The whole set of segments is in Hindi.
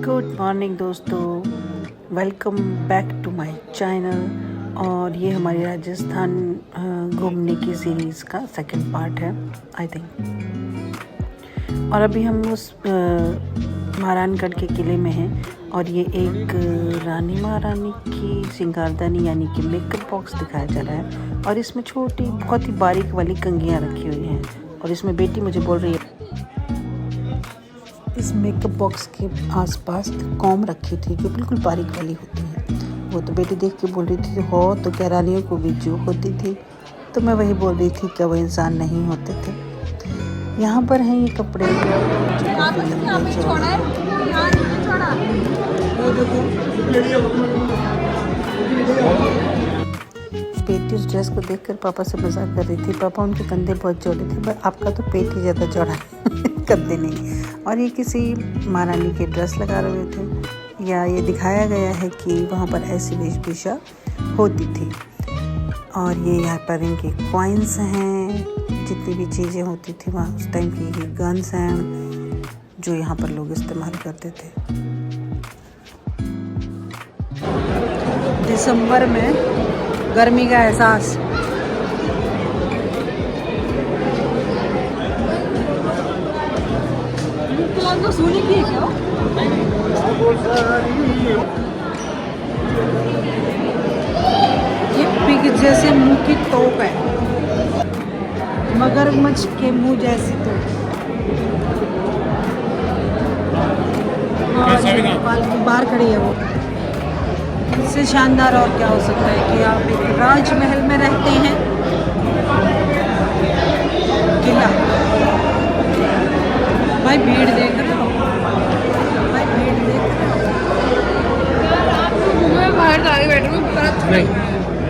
गुड मॉर्निंग दोस्तों, welcome back to my channel. और ये हमारी राजस्थान घूमने की सीरीज़ का सेकंड पार्ट है आई थिंक। और अभी हम उस महारानगढ़ के किले में हैं और ये एक रानी महारानी की सिंगारदानी यानी कि मेकअप बॉक्स दिखाया जा रहा है। और इसमें छोटी बहुत ही बारीक वाली कंघियाँ रखी हुई हैं और इसमें बेटी मुझे बोल रही है इस मेकअप बॉक्स के आसपास कॉम रखी थी जो बिल्कुल बारीक वाली होती है। वो तो बेटी देख के बोल रही थी हो तो क्या रानियों को भी जो होती थी। तो मैं वही बोल रही थी क्या वो इंसान नहीं होते थे। यहाँ पर हैं ये कपड़े बेटी उस ड्रेस को देखकर पापा से मजाक कर रही थी। पापा उनके कंधे बहुत चौड़े थे पर आपका तो पेट ही ज़्यादा चौड़ा है कंधे नहीं। और ये किसी महारानी के ड्रेस लगा रहे थे या ये दिखाया गया है कि वहाँ पर ऐसी वेशभूषा होती थी। और ये यहाँ पर इनके कॉइन्स हैं, जितनी भी चीज़ें होती थी वहाँ उस टाइम की। ये गन्स हैं जो यहाँ पर लोग इस्तेमाल करते थे। दिसंबर में गर्मी का एहसास। तो सोने की है क्या? ये पिग जैसे मुंह की तोप है, मगरमच्छ के मुंह जैसी तोप। बाहर खड़ी है वो। इससे शानदार और क्या हो सकता है कि आप एक राजमहल में रहते हैं। किला भाई भीड़ देख रहे हो, भाई भीड़ देख रहे हो। आप तो घूमे बाहर जाके बैठे हो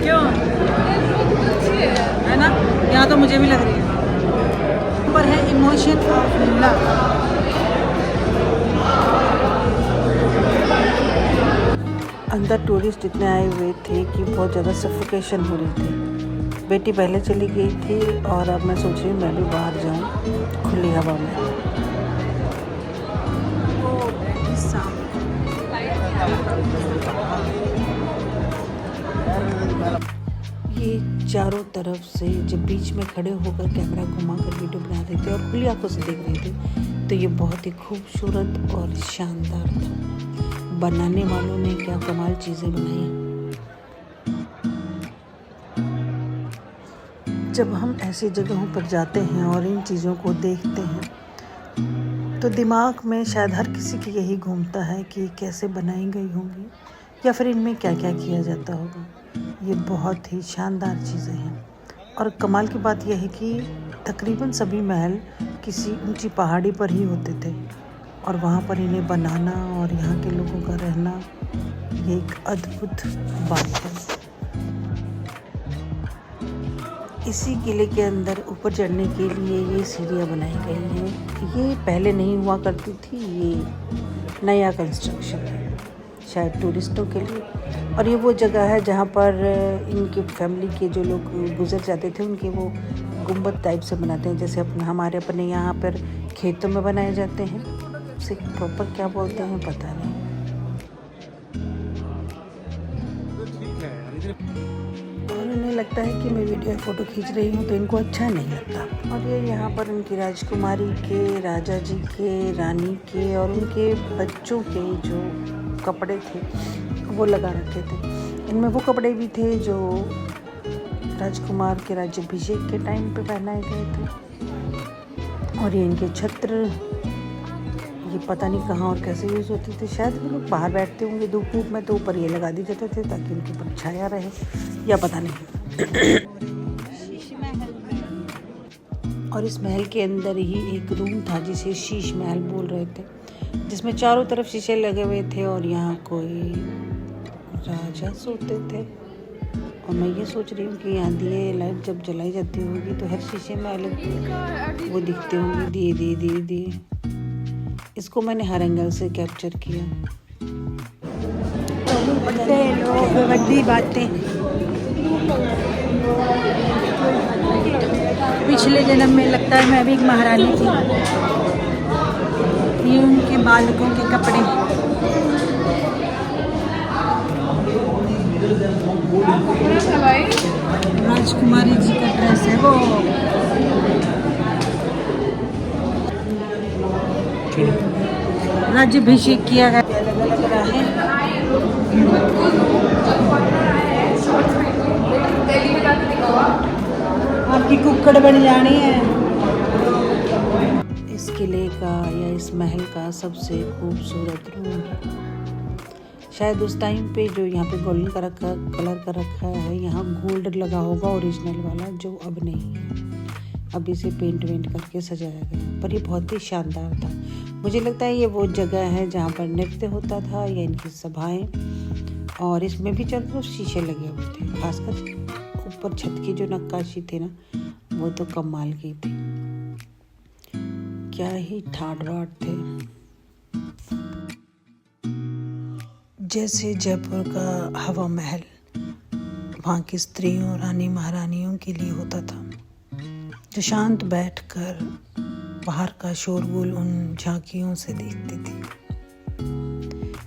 क्यों? है ना, यहाँ तो मुझे भी लग रही है। पर है इमोशन ऑफ लव। अंदर टूरिस्ट इतने आए हुए थे कि बहुत ज़्यादा सफोकेशन हो रही थी। बेटी पहले चली गई थी और अब मैं सोच रही हूँ मैं भी बाहर जाऊँ खुली हवा में। ये चारों तरफ से जब बीच में खड़े होकर कैमरा घुमा कर वीडियो बना रहे थे और खुली आंखों से देख रहे थे तो ये बहुत ही खूबसूरत और शानदार था। बनाने वालों ने क्या कमाल चीज़ें बनाई। जब हम ऐसी जगहों पर जाते हैं और इन चीज़ों को देखते हैं तो दिमाग में शायद हर किसी की यही घूमता है कि कैसे बनाई गई होंगी या फिर इनमें क्या क्या किया जाता होगा। ये बहुत ही शानदार चीज़ें हैं। और कमाल की बात यह है कि तकरीबन सभी महल किसी ऊंची पहाड़ी पर ही होते थे और वहाँ पर इन्हें बनाना और यहाँ के लोगों का रहना ये एक अद्भुत बात है। इसी किले के अंदर ऊपर चढ़ने के लिए ये सीढ़ियाँ बनाई गई हैं। ये पहले नहीं हुआ करती थी, ये नया कंस्ट्रक्शन है शायद टूरिस्टों के लिए। और ये वो जगह है जहाँ पर इनकी फैमिली के जो लोग गुजर जाते थे उनके वो गुंबद टाइप से बनाते हैं, जैसे हमारे अपने यहाँ पर खेतों में बनाए जाते हैं। उसे प्रॉपर क्या बोलते हैं पता नहीं। लगता है कि मैं वीडियो फोटो खींच रही हूँ तो इनको अच्छा नहीं लगता। और ये यहाँ पर उनकी राजकुमारी के, राजा जी के, रानी के और उनके बच्चों के जो कपड़े थे वो लगा रखे थे। इनमें वो कपड़े भी थे जो राजकुमार के राज्याभिषेक के टाइम पे पहनाए गए थे। और ये इनके छत्र, ये पता नहीं कहाँ और कैसे यूज़ होते थे। शायद वो लोग बाहर बैठते होंगे धूप धूप में तो ऊपर ये लगा दिए जाते थे ताकि उनके ऊपर छाया रहे या पता नहीं। और इस महल के अंदर ही एक रूम था जिसे शीश महल बोल रहे थे, जिसमें चारों तरफ शीशे लगे हुए थे और यहाँ कोई राजा सोते थे। और मैं ये सोच रही हूँ कि यहाँ दिए लाइट जब जलाई जाती होगी तो हर शीशे में अलग वो दिखते होंगे दिए दिए दिए दिए। इसको मैंने हर एंगल से कैप्चर किया। बड़ी बातें पिछले जन्म में लगता है मैं भी एक महारानी थी। ये उनके बालकों के कपड़े राज्याभिषेक किया गया। अलग-अलग राहें आपकी कुक्कड़ बन जानी है। इस किले का या इस महल का सबसे खूबसूरत रूम शायद उस टाइम पे जो यहाँ पे गोल्डन कलर का रखा है, यहाँ गोल्ड लगा होगा ओरिजिनल वाला, जो अब नहीं है। अब इसे पेंट वेंट करके सजाया गया, पर ये बहुत ही शानदार था। मुझे लगता है ये वो जगह है जहाँ पर नृत्य होता था या इनकी सभाएं, और इसमें भी चारों तरफ शीशे लगे हुए थे। खासकर ऊपर छत की जो नक्काशी थी ना, वो तो कमाल की थी। क्या ही ठाट बाट थे। जैसे जयपुर का हवा महल वहाँ की स्त्रियों, रानी महारानियों के लिए होता था, जो शांत बैठकर बाहर का शोरगुल उन झांकियों से देखती थी।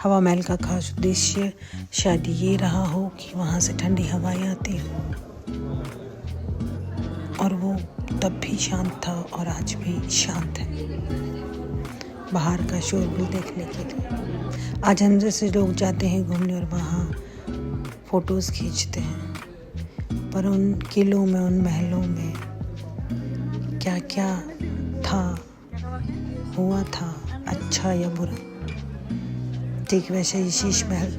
हवा महल का खास उद्देश्य शायद ये रहा हो कि वहाँ से ठंडी हवाएं आती हों, और वो तब भी शांत था और आज भी शांत है बाहर का शोरगुल देखने के लिए। आज हम जैसे लोग जाते हैं घूमने और वहाँ फोटोज़ खींचते हैं, पर उन किलों में, उन महलों में क्या क्या था, हुआ था, अच्छा या बुरा। ठीक वैसे ही शीश महल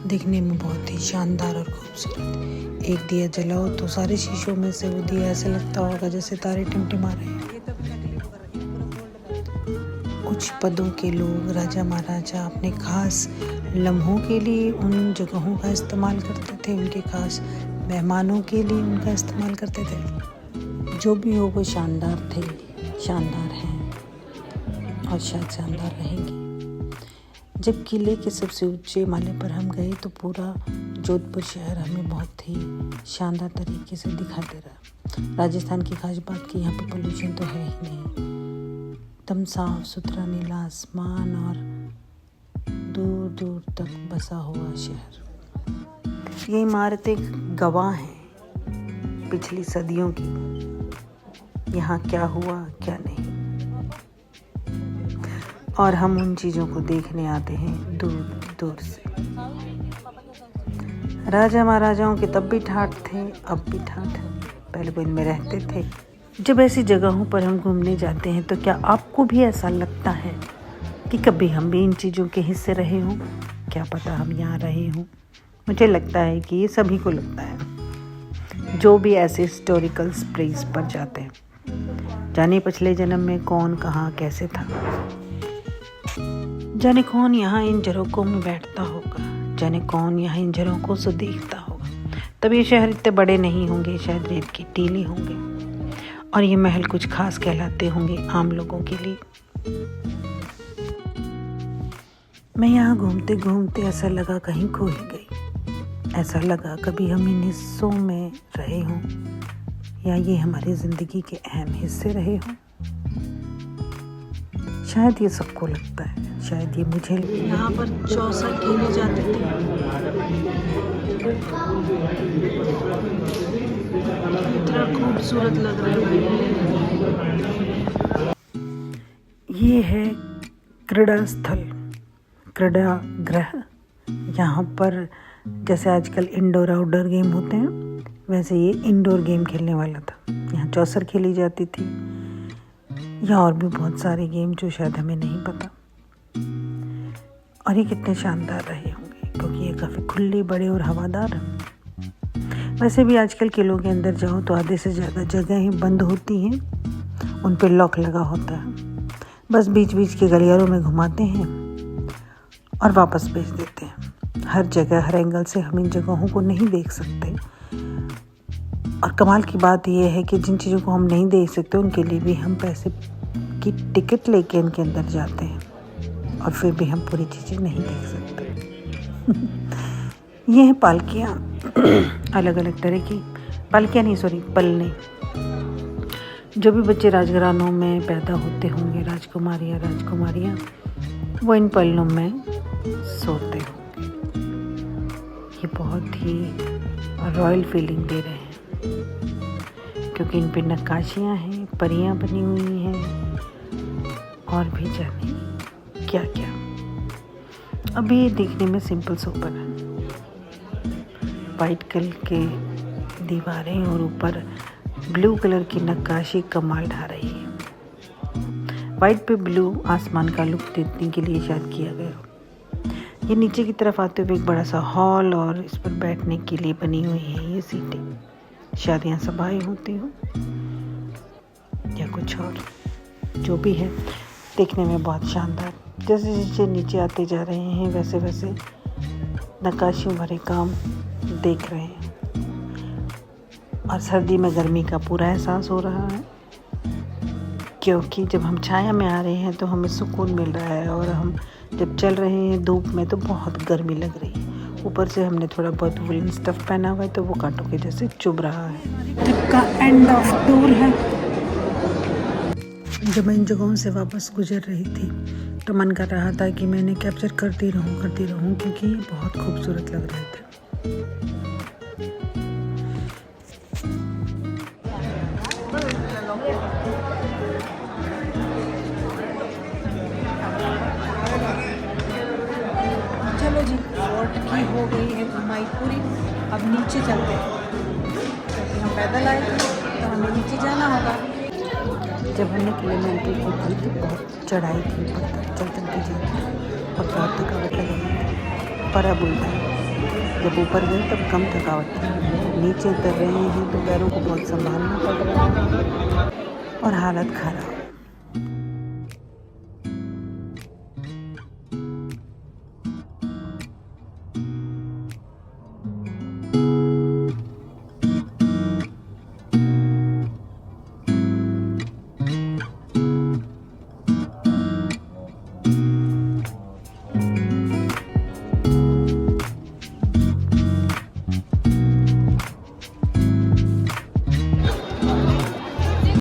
दिखने में बहुत ही शानदार और खूबसूरत। एक दिया जलाओ तो सारे शीशों में से वो दिया ऐसे लगता होगा जैसे तारे टिमटिमा रहे हैं। उच्च पदों के लोग, राजा महाराजा, अपने खास लम्हों के लिए उन जगहों का इस्तेमाल करते थे, उनके खास मेहमानों के लिए उनका इस्तेमाल करते थे। जो भी हो वो शानदार थे, शानदार हैं और शायद शानदार रहेंगे। जब किले के सबसे ऊंचे माले पर हम गए तो पूरा जोधपुर शहर हमें बहुत ही शानदार तरीके से दिखाई दे रहा। राजस्थान की खास बात कि यहाँ पे पोल्यूशन तो है ही नहीं, एकदम साफ सुथरा नीला आसमान और दूर दूर तक बसा हुआ शहर। ये इमारतें गवाह हैं पिछली सदियों की, यहाँ क्या हुआ क्या नहीं, और हम उन चीज़ों को देखने आते हैं दूर दूर से। राजा महाराजाओं के तब भी ठाठ थे, अब भी ठाठ है, पहले वो इनमें रहते थे। जब ऐसी जगहों पर हम घूमने जाते हैं तो क्या आपको भी ऐसा लगता है कि कभी हम भी इन चीज़ों के हिस्से रहे हों? क्या पता हम यहाँ रहे हों। मुझे लगता है कि ये सभी को लगता है जो भी ऐसे हिस्टोरिकल प्लेस पर जाते हैं। जाने पिछले जन्म में कौन कहाँ कैसे था, जाने कौन यहाँ इन झरोकों में बैठता होगा, जाने कौन यहाँ इन झरोकों से देखता होगा। तब ये शहर इतने बड़े नहीं होंगे, शायद रेत की टीले होंगे, और ये महल कुछ खास कहलाते होंगे आम लोगों के लिए। मैं यहाँ घूमते घूमते ऐसा लगा कहीं खो ही गई। ऐसा लगा कभी हम इन हिस्सों में रहे हों, या ये हमारी ज़िंदगी के अहम हिस्से रहे हों। शायद ये सबको लगता है, शायद ये मुझे। यहाँ पर चौसर खेले जाते थे। इतना खूबसूरत लग रहा है। ये है क्रीड़ा स्थल, क्रीड़ा गृह। यहाँ पर जैसे आजकल इंडोर आउटडोर गेम होते हैं, वैसे ये इंडोर गेम खेलने वाला था। यहाँ चौसर खेली जाती थी, या और भी बहुत सारे गेम जो शायद हमें नहीं पता। और ये कितने शानदार रहे होंगे, क्योंकि ये काफ़ी खुले, बड़े और हवादार हैं। वैसे भी आजकल किलों के अंदर जाओ तो आधे से ज़्यादा जगहें बंद होती हैं, उन पर लॉक लगा होता है। बस बीच बीच के गलियारों में घुमाते हैं और वापस भेज देते हैं। हर जगह, हर एंगल से हम इन जगहों को नहीं देख सकते। और कमाल की बात यह है कि जिन चीज़ों को हम नहीं देख सकते उनके लिए भी हम पैसे की टिकट लेके इनके अंदर जाते हैं, और फिर भी हम पूरी चीज़ें नहीं देख सकते। ये हैं पालकियाँ, अलग अलग तरह की पालकियाँ नहीं, सॉरी, पलने। जो भी बच्चे राजघरानों में पैदा होते होंगे, राजकुमार या राजकुमारियाँ, वो इन पलनों में सोते होंगे। ये बहुत ही रॉयल फीलिंग दे रहे हैं, क्योंकि इन पे नक्काशियाँ हैं, परियां बनी हुई हैं, और भी जाने क्या क्या। अभी ये देखने में सिंपल सोबर है, वाइट कलर के दीवारें और ऊपर ब्लू कलर की नक्काशी कमाल ढा रही है। वाइट पे ब्लू आसमान का लुक देने के लिए शायद किया गया। ये नीचे की तरफ आते हुए एक बड़ा सा हॉल और इस पर बैठने के लिए बनी हुई है ये सीटें। शायद यहाँ सभाएं होती हो या कुछ और, जो भी है देखने में बहुत शानदार। जैसे जैसे नीचे आते जा रहे हैं वैसे वैसे नक्काशियों भरे काम देख रहे हैं और सर्दी में गर्मी का पूरा एहसास हो रहा है, क्योंकि जब हम छाया में आ रहे हैं तो हमें सुकून मिल रहा है और हम जब चल रहे हैं धूप में तो बहुत गर्मी लग रही है। ऊपर से हमने थोड़ा बहुत वुलन स्टफ़ पहना हुआ है तो वो कांटों के जैसे चुभ रहा है। ट्रिप का एंड ऑफ टूर है। जब मैं इन जगहों से वापस गुजर रही थी तो मन कर रहा था कि मैंने कैप्चर करती रहूं क्योंकि ये बहुत खूबसूरत लग रहे थे। चलो जी, फोर्ट की हो गई है घुमाई पूरी। अब नीचे चलते हैं क्योंकि हम पैदल आए थे तो हमें नीचे जाना होगा। जब हमने किले में एंट्री की थी तो बहुत चढ़ाई थी, ऊपर तक चल के जाती और बहुत थकावट लग रही थी। पर अब उल्टा है, जब ऊपर गए तब कम थकावट थी। नीचे उतर रहे हैं तो पैरों को बहुत संभालना पड़ रहा है और हालत खराब।